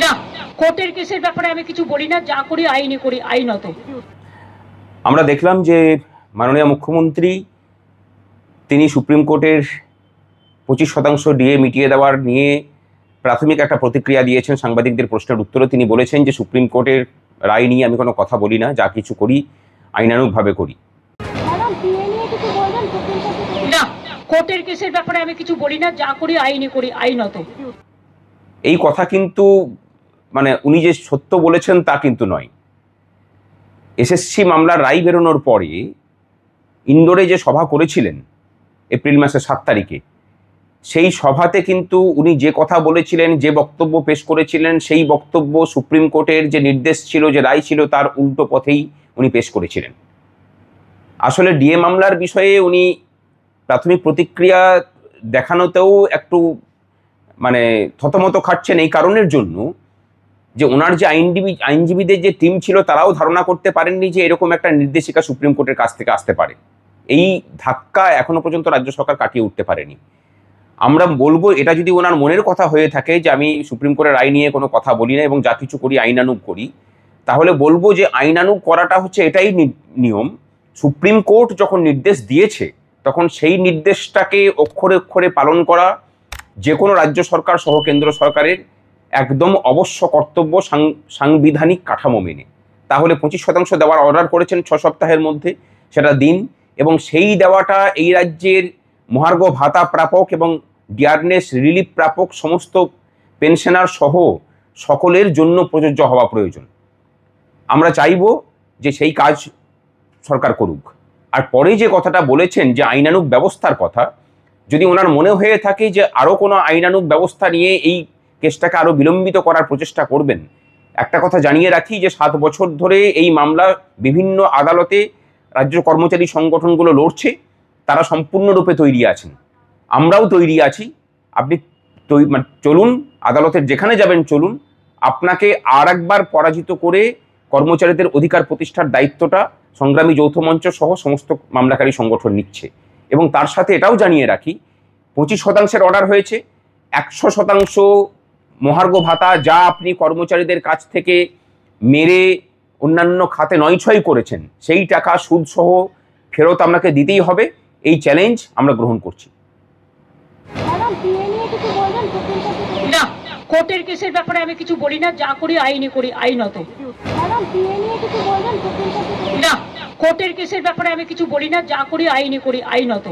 না, কোর্টের কেসের ব্যাপারে আমি কিছু বলি না, যা করি আইনে করি, আইনত। আমরা দেখলাম যে মাননীয় মুখ্যমন্ত্রী তিনি সুপ্রিম কোর্টের 25% ডিএ মিটিয়ে দেওয়ার নিয়ে প্রাথমিক একটা প্রতিক্রিয়া দিয়েছেন। সাংবাদিকদের প্রশ্নের উত্তরে তিনি বলেছেন যে সুপ্রিম কোর্টের রায় নিয়ে আমি কোনো কথা বলি না, যা কিছু করি আইনানুগভাবে করি। না, কোর্টের কেসের ব্যাপারে আমি কিছু বলি না, যা করি আইনে করি, আইনত। এই কথা কিন্তু মানে উনি যে সত্য বলেছেন তা কিন্তু নয়। এসএসসি মামলার রায় বেরোনোর পরে ইন্দোরে যে সভা করেছিলেন এপ্রিল মাসের 7 তারিখে, সেই সভাতে কিন্তু উনি যে কথা বলেছিলেন, যে বক্তব্য পেশ করেছিলেন, সেই বক্তব্য সুপ্রিম কোর্টের যে নির্দেশ ছিল, যে রায় ছিল, তার উল্টো পথেই উনি পেশ করেছিলেন। আসলে ডিএ মামলার বিষয়ে উনি প্রাথমিক প্রতিক্রিয়া দেখানোতেও একটু মানে থতমত খাচ্ছেন এই কারণের জন্য যে ওনার যে আইনজীবীদের যে টিম ছিল তারাও ধারণা করতে পারেননি যে এরকম একটা নির্দেশিকা সুপ্রিম কোর্টের কাছ থেকে আসতে পারে। এই ধাক্কা এখনো পর্যন্ত রাজ্য সরকার কাটিয়ে উঠতে পারেনি। আমরা বলবো এটা যদি ওনার মনের কথা হয়ে থাকে যে আমি সুপ্রিম কোর্টের রায় নিয়ে কোনো কথা বলি না এবং যা কিছু করি আইনানুগ করি, তাহলে বলবো যে আইনানুগ করাটা হচ্ছে এটাই নিয়ম। সুপ্রিম কোর্ট যখন নির্দেশ দিয়েছে তখন সেই নির্দেশটাকে অক্ষরে অক্ষরে পালন করা যে কোনো রাজ্য সরকার সহ কেন্দ্র সরকারের একদম অবশ্য কর্তব্য, সাংবিধানিক কাঠামো মেনে। তাহলে 25% দেওয়ার অর্ডার করেছেন 6 সপ্তাহের মধ্যে, সেটা দিন। এবং সেই দেওয়াটা এই রাজ্যের মহার্ঘ ভাতা প্রাপক এবং ডিয়ারনেস রিলিফ প্রাপক সমস্ত পেনশনার সহ সকলের জন্য প্রযোজ্য হওয়া প্রয়োজন। আমরা চাইব যে সেই কাজ সরকার করুক। আর পরে যে কথাটা বলেছেন যে আইনানুগ ব্যবস্থার কথা, যদি ওনার মনে হয়ে থাকে যে আরও কোনো আইনানুগ ব্যবস্থা নিয়ে এই কেসটাকে আরও বিলম্বিত করার প্রচেষ্টা করবেন, একটা কথা জানিয়ে রাখি যে 7 বছর ধরে এই মামলা বিভিন্ন আদালতে রাজ্য কর্মচারী সংগঠনগুলো লড়ছে। তারা সম্পূর্ণরূপে তৈরি আছেন, আমরাও তৈরি আছি। আপনি চলুন, আদালতের যেখানে যাবেন চলুন। আপনাকে আর একবার পরাজিত করে কর্মচারীদের অধিকার প্রতিষ্ঠার দায়িত্বটা সংগ্রামী যৌথ মঞ্চ সহ সমস্ত মামলাকারী সংগঠন নিচ্ছে। এবং তার সাথে এটাও জানিয়ে রাখি, 25% অর্ডার হয়েছে। 100% মহার্ঘ ভাতা যা আপনি কর্মচারীদের কাছ থেকে মেরে অন্যান্য খাতে নয়ছয় করেছেন, সেই টাকা সুদসহ ফেরত আপনাকে দিতেই হবে। এই চ্যালেঞ্জ আমরা গ্রহণ করছি। না, কোর্টের কেসের ব্যাপারে আমি কিছু বলি না, যা করি আইনে করি, আইনত। না, কোর্টের কেসের ব্যাপারে আমি কিছু বলি না, যা করি আইনে করি, আইনত।